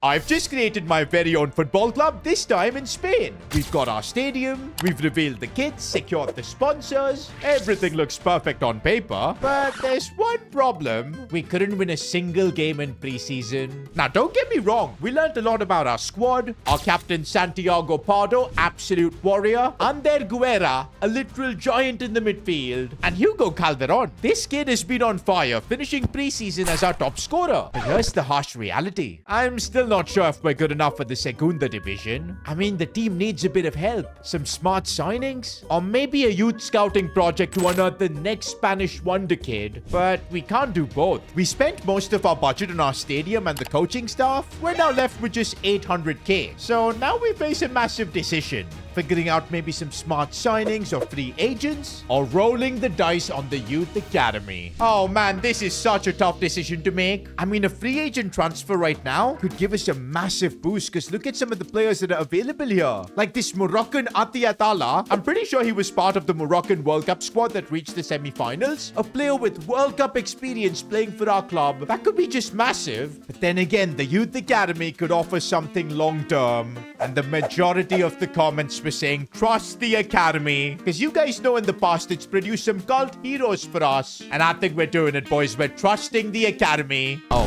I've just created my very own football club, this time in Spain. We've got our stadium, we've revealed the kits, secured the sponsors. Everything looks perfect on paper, but there's one problem. We couldn't win a single game in preseason. Now, don't get me wrong, we learned a lot about our squad. Our captain Santiago Pardo, absolute warrior. Ander Guerra, a literal giant in the midfield. And Hugo Calderon, this kid has been on fire, finishing preseason as our top scorer. But here's the harsh reality. I'm still not sure if we're good enough for the Segunda division. I mean, the team needs a bit of help. Some smart signings? Or maybe a youth scouting project to unearth the next Spanish wonder kid. But we can't do both. We spent most of our budget on our stadium and the coaching staff. We're now left with just 800k. So now we face a massive decision. Figuring out maybe some smart signings or free agents, or rolling the dice on the youth academy. Oh man, this is such a tough decision to make. I mean, a free agent transfer right now could give us a massive boost, because look at some of the players that are available here. Like this Moroccan Atiatala. I'm pretty sure he was part of the Moroccan World Cup squad that reached the semi-finals. A player with World Cup experience playing for our club. That could be just massive. But then again, the youth academy could offer something long-term. And the majority of the comments were saying, trust the academy. Because you guys know in the past, it's produced some cult heroes for us. And I think we're doing it, boys. We're trusting the academy. Oh,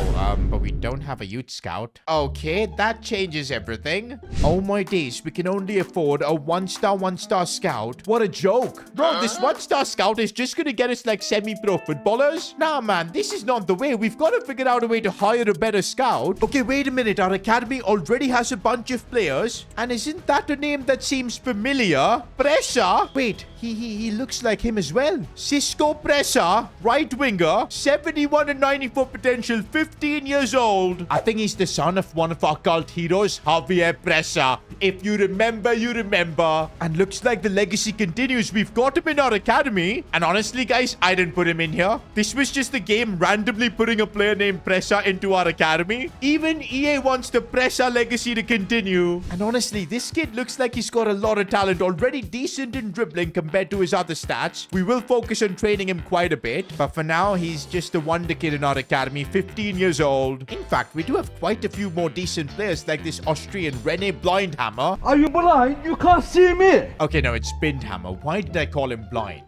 but we don't have a youth scout. Okay, that changes everything. Oh my days, we can only afford a one-star scout. What a joke. Bro, this one-star scout is just gonna get us like semi-pro footballers? Nah, man, this is not the way. We've got to figure out a way to hire a better scout. Okay, wait a minute. Our academy already has a bunch of players. And isn't that a name that seems familiar? Presa? Wait, he looks like him as well. Cisco Presa, right winger, 71 and 94 potential, 15 years old. I think he's the son of one of our cult heroes, Javier Presa. If you remember, you remember. And looks like the legacy continues. We've got him in our academy. And honestly, guys, I didn't put him in here. This was just the game randomly putting a player named Presa into our academy. Even EA wants the Presa legacy to continue. And honestly, this kid looks like he's got a lot of talent, already decent in dribbling compared to his other stats. We will focus on training him quite a bit, but for now, he's just a wonder kid in our academy, 15 years old. In fact, we do have quite a few more decent players like this Austrian Rene Blindhammer. Are you blind? You can't see me. Okay, no, it's Bindhammer. Why did I call him blind?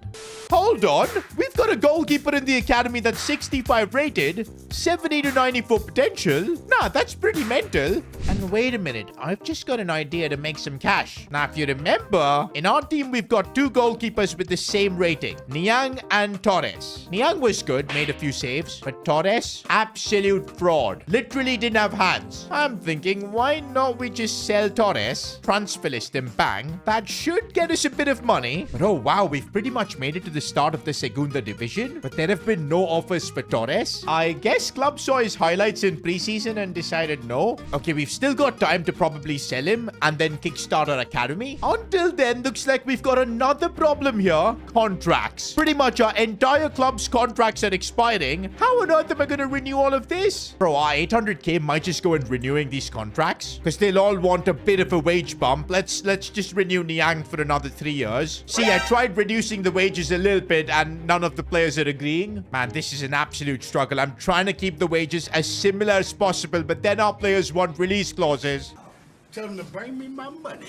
Hold on. We've got a goalkeeper in the academy that's 65 rated, 70 to 94 potential. Nah, that's pretty mental. And wait a minute. I've just got an idea to make some cash. Now, if you remember, in our team, we've got two goalkeepers with the same rating, Niang and Torres. Niang was good, made a few saves, but Torres, absolute fraud. Literally didn't have hands. I'm thinking, why not we just sell Torres, transfer list him, bang. That should get us a bit of money. But oh wow, we've pretty much made it to the start of the Segunda division, but there have been no offers for Torres. I guess club saw his highlights in preseason and decided no. Okay, we've still got time to probably sell him and then kickstart our academy. Until then, looks like we've got another problem here. Contracts. Pretty much our entire club's contracts are expiring. How on earth am I going to renew all of this? Bro, our 800k might just go in renewing these contracts because they'll all want a bit of a wage bump. Let's just renew Niang for another 3 years. See, I tried reducing the wages a little bit and none of the players are agreeing. Man, this is an absolute struggle. I'm trying to keep the wages as similar as possible, but then our players want release clauses. Tell them to bring me my money.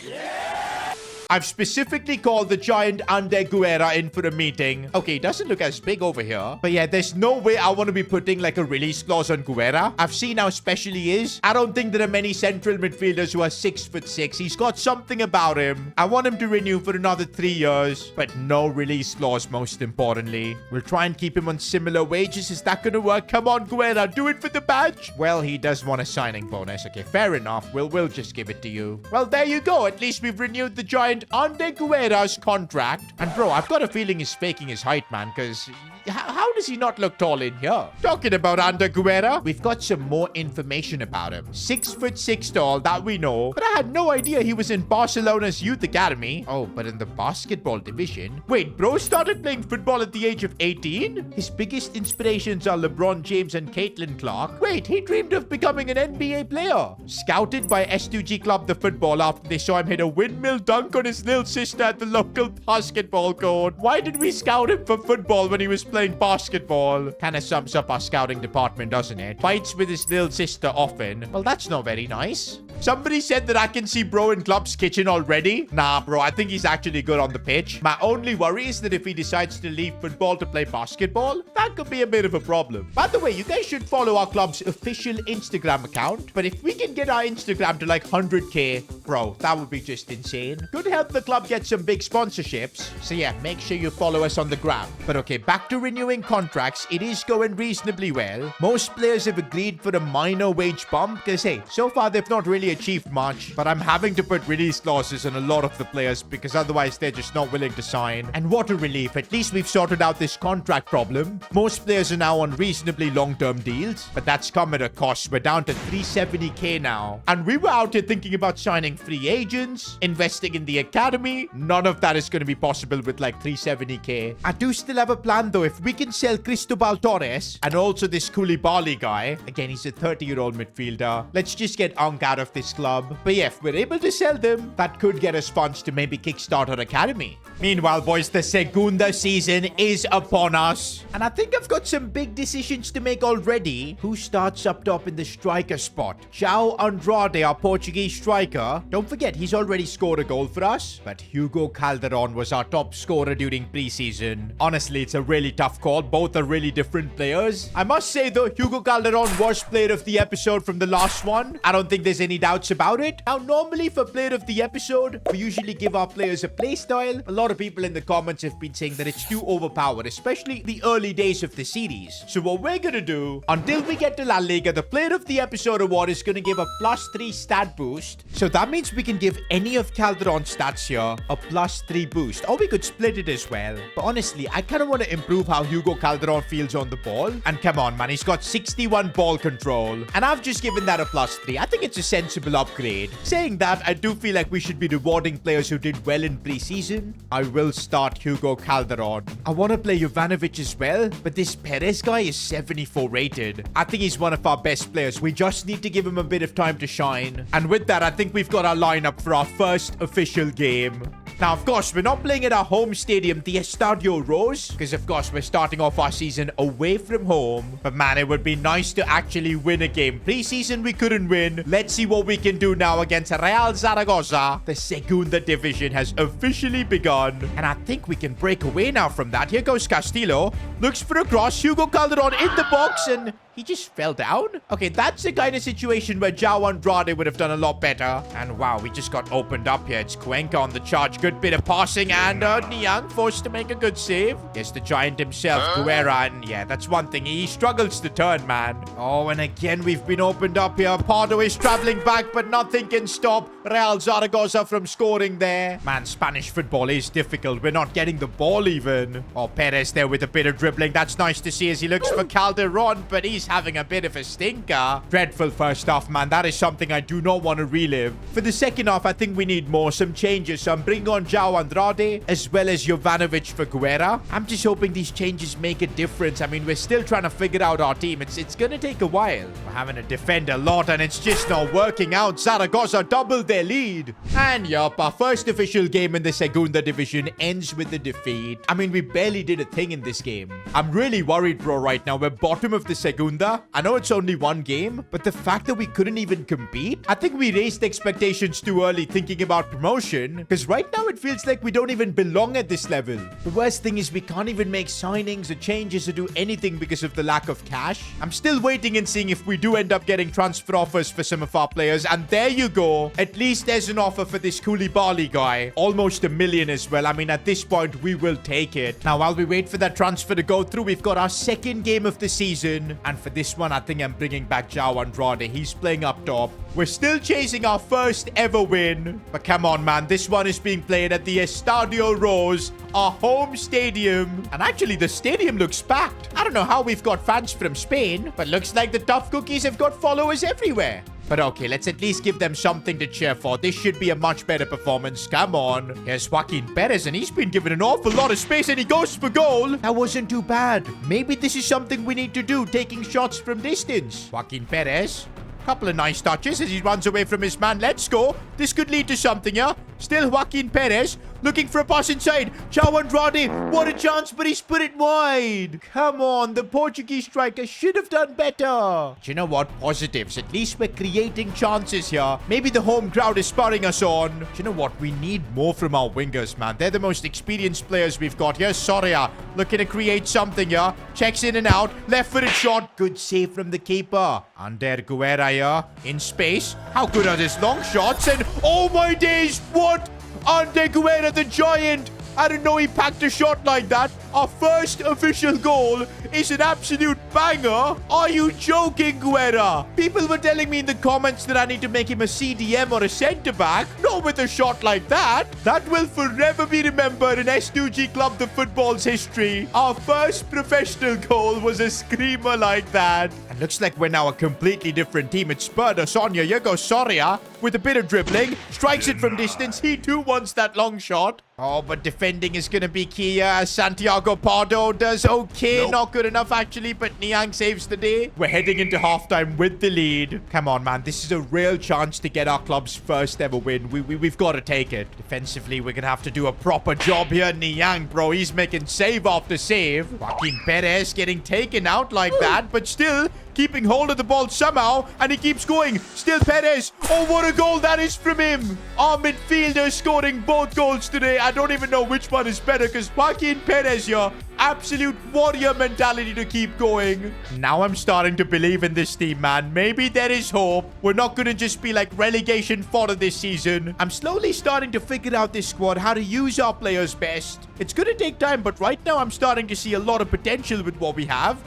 I've specifically called the giant Ander Guerra in for a meeting. Okay, doesn't look as big over here. But yeah, there's no way I want to be putting like a release clause on Guerra. I've seen how special he is. I don't think there are many central midfielders who are 6'6". He's got something about him. I want him to renew for another 3 years. But no release clause, most importantly. We'll try and keep him on similar wages. Is that going to work? Come on, Guerra. Do it for the badge. Well, he does want a signing bonus. Okay, fair enough. We'll just give it to you. Well, there you go. At least we've renewed the giant Ander Guerra's contract. And bro, I've got a feeling he's faking his height, man, because how does he not look tall in here? Talking about Ander Guerra, we've got some more information about him. 6'6" tall, that we know. But I had no idea he was in Barcelona's youth academy. Oh, but in the basketball division. Wait, bro started playing football at the age of 18? His biggest inspirations are LeBron James and Caitlin Clark. Wait, he dreamed of becoming an NBA player. Scouted by S2G Club the football after they saw him hit a windmill dunk on his little sister at the local basketball court. Why did we scout him for football when he was playing basketball? basketball. Kind of sums up our scouting department, doesn't it? Fights with his little sister often. Well, that's not very nice. Somebody said that I can see bro in club's kitchen already. Nah, bro, I think he's actually good on the pitch. My only worry is that if he decides to leave football to play basketball, that could be a bit of a problem. By the way, you guys should follow our club's official Instagram account. But if we can get our Instagram to like 100k, bro, that would be just insane. Could help the club get some big sponsorships. So yeah, make sure you follow us on the gram. But okay, back to renewing contracts. It is going reasonably well. Most players have agreed for a minor wage bump because hey, so far they've not really achieved much, but I'm having to put release clauses on a lot of the players because otherwise they're just not willing to sign. And what a relief, at least we've sorted out this contract problem. Most players are now on reasonably long-term deals, but that's come at a cost. We're down to 370k now, and we were out here thinking about signing free agents, investing in the academy. None of that is going to be possible with like 370k. I do still have a plan though. If we can sell Cristobal Torres and also this Koulibaly guy, again he's a 30-year-old midfielder, let's just get Unk out of this club. But yeah, if we're able to sell them, that could get us funds to maybe kickstart our academy. Meanwhile, boys, the Segunda season is upon us. And I think I've got some big decisions to make already. Who starts up top in the striker spot? João Andrade, our Portuguese striker. Don't forget, he's already scored a goal for us. But Hugo Calderon was our top scorer during preseason. Honestly, it's a really tough call. Both are really different players. I must say, though, Hugo Calderon was player of the episode from the last one. I don't think there's any doubts about it. Now, normally for player of the episode, we usually give our players a play style. A lot of people in the comments have been saying that it's too overpowered, especially the early days of the series. So what we're gonna do, until we get to La Liga, the player of the episode award is gonna give a +3 stat boost. So that means we can give any of Calderon's stats here a +3 boost. Or we could split it as well. But honestly, I kind of want to improve how Hugo Calderon feels on the ball. And come on, man, he's got 61 ball control. And I've just given that a +3. I think it's a sensible upgrade. Saying that, I do feel like we should be rewarding players who did well in preseason. I will start Hugo Calderon. I want to play Jovanovic as well, but this Perez guy is 74 rated. I think he's one of our best players. We just need to give him a bit of time to shine. And with that, I think we've got our lineup for our first official game. Now, of course, we're not playing at our home stadium, the Estadio Rose, because, of course, we're starting off our season away from home. But, man, it would be nice to actually win a game. Preseason, we couldn't win. Let's see what we can do now against Real Zaragoza. The Segunda Division has officially begun, and I think we can break away now from that. Here goes Castillo. Looks for a cross. Hugo Calderon in the box, and he just fell down. Okay, that's the kind of situation where João Andrade would have done a lot better. And wow, we just got opened up here. It's Cuenca on the charge. Good bit of passing, and Niang forced to make a good save. Yes, the giant himself, Guerra, and yeah, that's one thing. He struggles to turn, man. Oh, and again, we've been opened up here. Pardo is traveling back, but nothing can stop Real Zaragoza from scoring there. Man, Spanish football is difficult. We're not getting the ball even. Oh, Perez there with a bit of dribbling. That's nice to see as he looks for Calderon, but he's having a bit of a stinker. Dreadful first half, man. That is something I do not want to relive. For the second half, I think we need some changes. So I'm bringing on João Andrade as well as Jovanovic for Guerra. I'm just hoping these changes make a difference. I mean, we're still trying to figure out our team. It's gonna take a while. We're having to defend a lot and it's just not working out. Zaragoza doubled their lead. And yup, our first official game in the Segunda Division ends with a defeat. I mean, we barely did a thing in this game. I'm really worried, bro, right now. We're bottom of the Segunda. I know it's only one game, but the fact that we couldn't even compete, I think we raised expectations too early thinking about promotion, because right now it feels like we don't even belong at this level. The worst thing is we can't even make signings or changes or do anything because of the lack of cash. I'm still waiting and seeing if we do end up getting transfer offers for some of our players, and there you go. At least there's an offer for this Koulibaly guy. Almost $1 million as well. I mean, at this point, we will take it. Now, while we wait for that transfer to go through, we've got our second game of the season, and for this one, I think I'm bringing back João Andrade. He's playing up top. We're still chasing our first ever win. But come on, man. This one is being played at the Estadio Rose, our home stadium. And actually, the stadium looks packed. I don't know how we've got fans from Spain, but looks like the Tough Cookies have got followers everywhere. But okay, let's at least give them something to cheer for. This should be a much better performance. Come on. Here's Joaquin Perez, and he's been given an awful lot of space, and he goes for goal. That wasn't too bad. Maybe this is something we need to do, taking shots from distance. Joaquin Perez. Couple of nice touches as he runs away from his man. Let's go. This could lead to something here. Still Joaquin Perez looking for a pass inside. João Andrade, what a chance, but he's put it wide. Come on, the Portuguese striker should have done better. Do you know what? Positives. At least we're creating chances here. Maybe the home crowd is spurring us on. Do you know what? We need more from our wingers, man. They're the most experienced players we've got. Here's Soria looking to create something here. Checks in and out. Left-footed shot. Good save from the keeper. Ander Guerra here in space. How good are his long shots? And oh my days, what? Ander Guerra, the giant. I didn't know he packed a shot like that. Our first official goal is an absolute banger. Are you joking, Guerra? People were telling me in the comments that I need to make him a CDM or a centre-back. Not with a shot like that. That will forever be remembered in S2G Club the Football's history. Our first professional goal was a screamer like that. And looks like we're now a completely different team. It spurred us on. Here goes Soria with a bit of dribbling. Strikes it from distance. He too wants that long shot. Oh, but defending is going to be key. Santiago Pardo does okay. Nope. Not good enough, actually, but Niang saves the day. We're heading into halftime with the lead. Come on, man. This is a real chance to get our club's first ever win. We've got to take it. Defensively, we're going to have to do a proper job here. Niang, bro, he's making save after save. Joaquin Perez getting taken out like that, but still keeping hold of the ball somehow, and he keeps going. Still Perez. Oh, what a goal that is from him. Our midfielder scoring both goals today. I don't even know which one is better, because Joaquin Perez here, absolute warrior mentality to keep going. Now I'm starting to believe in this team, man. Maybe there is hope. We're not going to just be like relegation fodder this season. I'm slowly starting to figure out this squad, how to use our players best. It's going to take time, but right now I'm starting to see a lot of potential with what we have.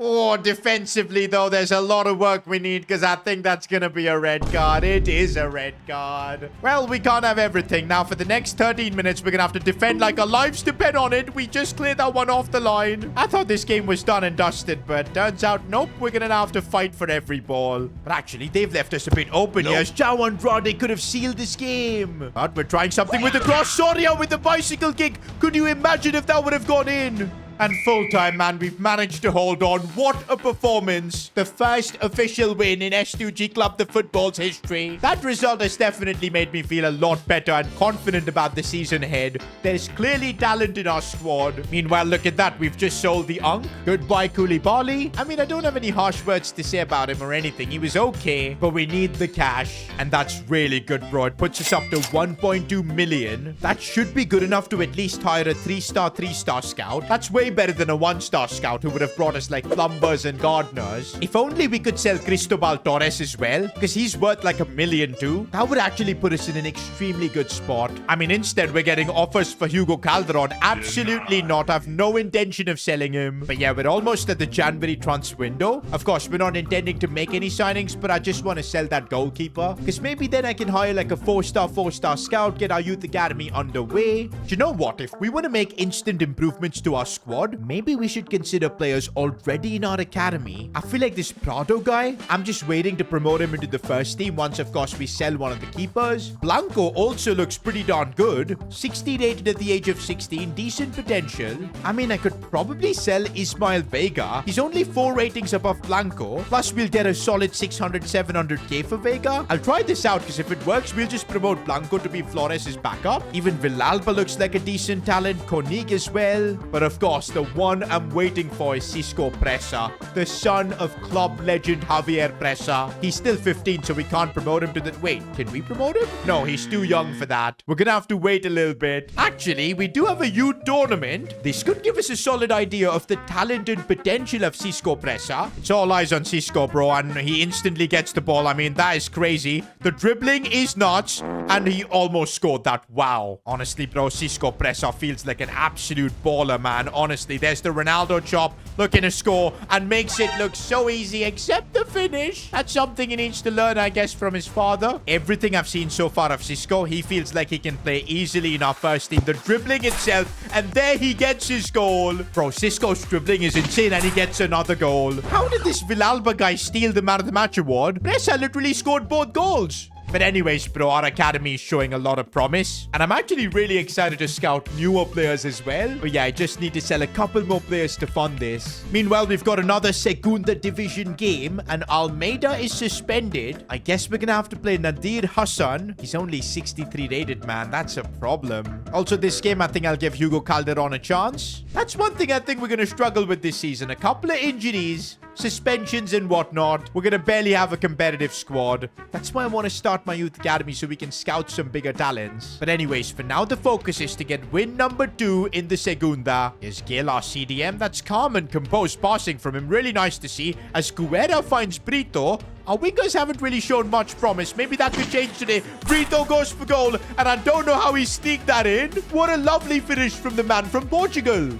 Oh, defensively, though, there's a lot of work we need, because I think that's going to be a red card. It is a red card. Well, we can't have everything. Now, for the next 13 minutes, we're going to have to defend like our lives depend on it. We just cleared that one off the line. I thought this game was done and dusted, but turns out, nope, we're going to have to fight for every ball. But actually, they've left us a bit open here. João Andrade could have sealed this game. But we're trying something with the cross. Soria with the bicycle kick. Could you imagine if that would have gone in? And full time, man, we've managed to hold on. What a performance. The first official win in S2G Club the Football's history. That result has definitely made me feel a lot better and confident about the season ahead. There's clearly talent in our squad. Meanwhile, look at that. We've just sold the Unk. Goodbye, Koulibaly. I mean, I don't have any harsh words to say about him or anything. He was okay, but we need the cash. And that's really good, bro. It puts us up to 1.2 million. That should be good enough to at least hire a 3-star scout. That's way better than a 1-star scout who would have brought us like plumbers and gardeners. If only we could sell Cristobal Torres as well, because he's worth like $1 million too. That would actually put us in an extremely good spot. I mean, instead we're getting offers for Hugo Calderon. Absolutely not. I have no intention of selling him. But yeah, we're almost at the January transfer window. Of course, we're not intending to make any signings, but I just want to sell that goalkeeper, because maybe then I can hire like a 4-star scout, get our youth academy underway. Do you know what? If we want to make instant improvements to our squad, maybe we should consider players already in our academy. I feel like this Prado guy, I'm just waiting to promote him into the first team once, of course, we sell one of the keepers. Blanco also looks pretty darn good. 60 rated at the age of 16. Decent potential. I mean, I could probably sell Ismael Vega. He's only 4 ratings above Blanco. Plus, we'll get a solid 600-700k for Vega. I'll try this out, because if it works, we'll just promote Blanco to be Flores' backup. Even Villalba looks like a decent talent. Koenig as well. But of course, the one I'm waiting for is Cisco Presa, the son of club legend Javier Presa. He's still 15, so we can't promote him to the... Wait, can we promote him? No, he's too young for that. We're gonna have to wait a little bit. Actually, we do have a youth tournament. This could give us a solid idea of the talent and potential of Cisco Presa. It's all eyes on Cisco, bro, and he instantly gets the ball. I mean, that is crazy. The dribbling is nuts, and he almost scored that. Wow. Honestly, bro, Cisco Presa feels like an absolute baller, man. Honestly, there's the Ronaldo chop, looking to score, and makes it look so easy, except the finish. That's something he needs to learn, I guess, from his father. Everything I've seen so far of Cisco, he feels like he can play easily in our first team. The dribbling itself, and there he gets his goal. Bro, Cisco's dribbling is insane, and he gets another goal. How did this Villalba guy steal the Man of the Match award? Presa literally scored both goals. But anyways, bro, our academy is showing a lot of promise. And I'm actually really excited to scout newer players as well. But yeah, I just need to sell a couple more players to fund this. Meanwhile, we've got another Segunda Division game. And Almeida is suspended. I guess we're going to have to play Nadir Hassan. He's only 63 rated, man. That's a problem. Also, this game, I think I'll give Hugo Calderon a chance. That's one thing I think we're going to struggle with this season. A couple of injuries, suspensions and whatnot. We're going to barely have a competitive squad. That's why I want to start my youth academy so we can scout some bigger talents. But anyways, for now, the focus is to get win number 2 in the Segunda. Is Gil our CDM? That's calm and composed passing from him. Really nice to see. As Guerra finds Brito, our wingers haven't really shown much promise. Maybe that could change today. Brito goes for goal, and I don't know how he sneaked that in. What a lovely finish from the man from Portugal.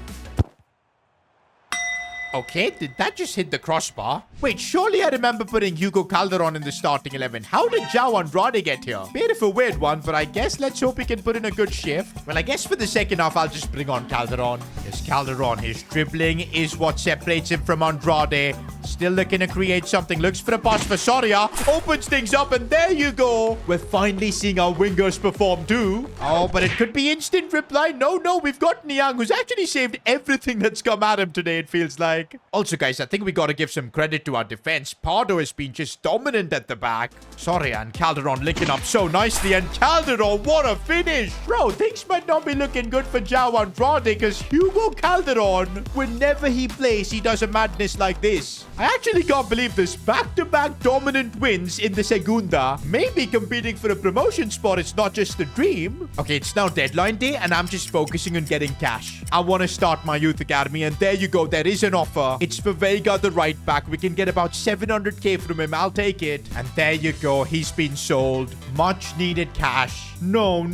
Okay, did that just hit the crossbar? Wait, surely I remember putting Hugo Calderon in the starting 11. How did João Andrade get here? Bit of a weird one, but I guess let's hope he can put in a good shift. Well, I guess for the second half, I'll just bring on Calderon. Yes, Calderon, his dribbling is what separates him from Andrade. Still looking to create something. Looks for a pass for Soria. Opens things up, and there you go. We're finally seeing our wingers perform too. Oh, but it could be instant reply. No, we've got Niang, who's actually saved everything that's come at him today, it feels like. Also, guys, I think we got to give some credit to our defense. Pardo has been just dominant at the back. Soria and Calderon linking up so nicely. And Calderon, what a finish. Bro, things might not be looking good for João Andrade because Hugo Calderon, whenever he plays, he does a madness like this. I actually can't believe this. Back-to-back dominant wins in the Segunda. Maybe competing for a promotion spot is not just a dream. Okay, it's now deadline day and I'm just focusing on getting cash. I want to start my youth academy and there you go. There is an offer. It's for Vega, the right back. We can get about 700k from him. I'll take it. And there you go. He's been sold. Much needed cash. No.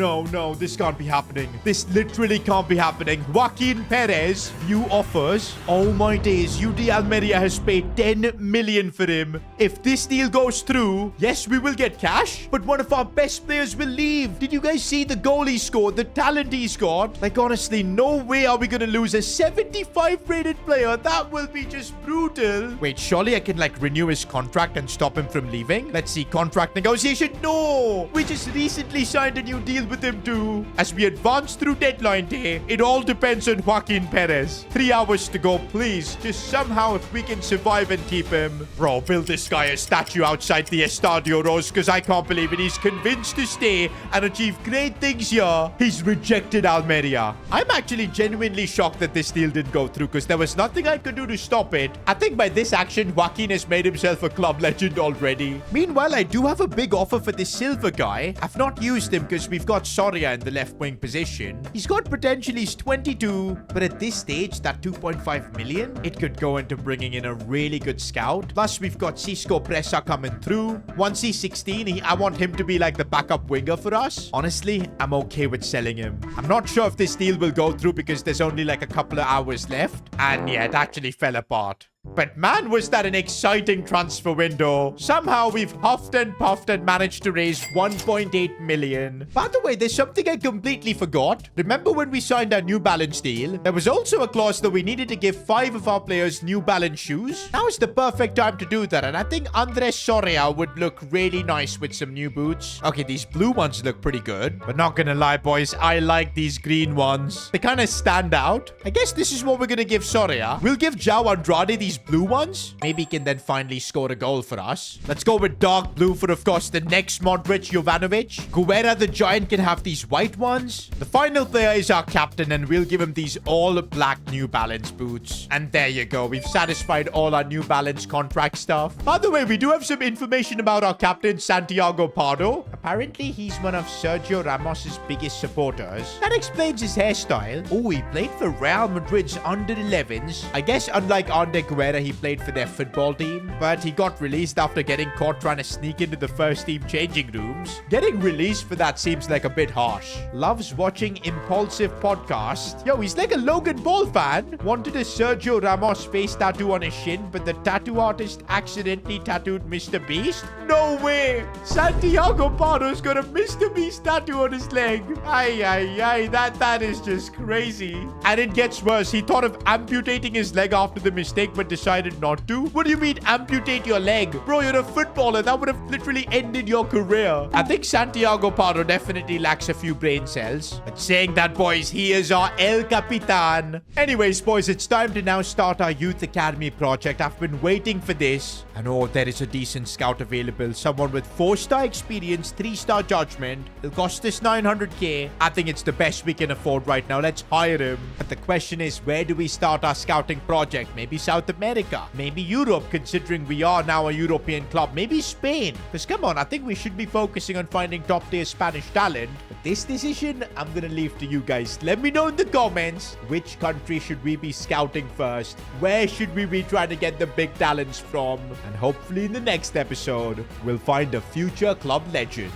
This can't be happening. This literally can't be happening. Joaquin Perez, view offers. Oh my days. UD Almeria has paid 10 million for him. If this deal goes through, yes, we will get cash, but one of our best players will leave. Did you guys see the goal he scored? The talent he scored? Like, honestly, no way are we going to lose a 75 rated player. That will be just brutal. Wait, surely I can, like, renew his contract and stop him from leaving? Let's see. Contract negotiation. No! We just recently signed a new deal with him too. As we advance through deadline day, it all depends on Joaquin Perez. 3 hours to go, please. Just somehow, if we can survive and keep him. Bro, build this guy a statue outside the Estadio Rose because I can't believe it. He's convinced to stay and achieve great things here. He's rejected Almeria. I'm actually genuinely shocked that this deal didn't go through because there was nothing I could do to stop it. I think by this action, Joaquin has made himself a club legend already. Meanwhile, I do have a big offer for this silver guy. I've not used him because we've got Soria in the left wing position. He's got potential. He's 22, but at this stage, that 2.5 million, it could go into bringing in a really good scout. Plus, we've got Cisco Presa coming through. Once he's 16, I want him to be like the backup winger for us. Honestly, I'm okay with selling him. I'm not sure if this deal will go through because there's only like a couple of hours left. And yeah, it actually fell apart. But man, was that an exciting transfer window. Somehow we've huffed and puffed and managed to raise 1.8 million. By the way, there's something I completely forgot. Remember when we signed our New Balance deal? There was also a clause that we needed to give 5 of our players New Balance shoes. Now is the perfect time to do that. And I think Andres Soria would look really nice with some new boots. Okay, these blue ones look pretty good. But not gonna lie, boys, I like these green ones. They kind of stand out. I guess this is what we're gonna give Soria. We'll give João Andrade these blue ones. Maybe he can then finally score a goal for us. Let's go with dark blue for, of course, the next Modric Jovanovic. Guerra the Giant can have these white ones. The final player is our captain, and we'll give him these all black New Balance boots. And there you go. We've satisfied all our New Balance contract stuff. By the way, we do have some information about our captain, Santiago Pardo. Apparently, he's one of Sergio Ramos's biggest supporters. That explains his hairstyle. Oh, he played for Real Madrid's under-11s. I guess unlike Ander Guerra, he played for their football team, but he got released after getting caught trying to sneak into the first team changing rooms. Getting released for that seems like a bit harsh. Loves watching impulsive podcasts. Yo, he's like a Logan Paul fan. Wanted a Sergio Ramos face tattoo on his shin, but the tattoo artist accidentally tattooed Mr. Beast? No way! Santiago Pardo's got a Mr. Beast tattoo on his leg. Ay, that is just crazy. And it gets worse. He thought of amputating his leg after the mistake, but decided not to. What do you mean amputate your leg? Bro, you're a footballer. That would have literally ended your career. I think Santiago Pardo definitely lacks a few brain cells. But saying that, boys, he is our El Capitan. Anyways, boys, it's time to now start our Youth Academy project. I've been waiting for this. And oh, there is a decent scout available. Someone with 4-star experience, 3-star judgment. It'll cost us 900k. I think it's the best we can afford right now. Let's hire him. But the question is, where do we start our scouting project? Maybe South America. Maybe Europe, considering we are now a European club. Maybe Spain. Because come on, I think we should be focusing on finding top-tier Spanish talent. But this decision, I'm going to leave to you guys. Let me know in the comments, which country should we be scouting first? Where should we be trying to get the big talents from? And hopefully in the next episode, we'll find a future club legend.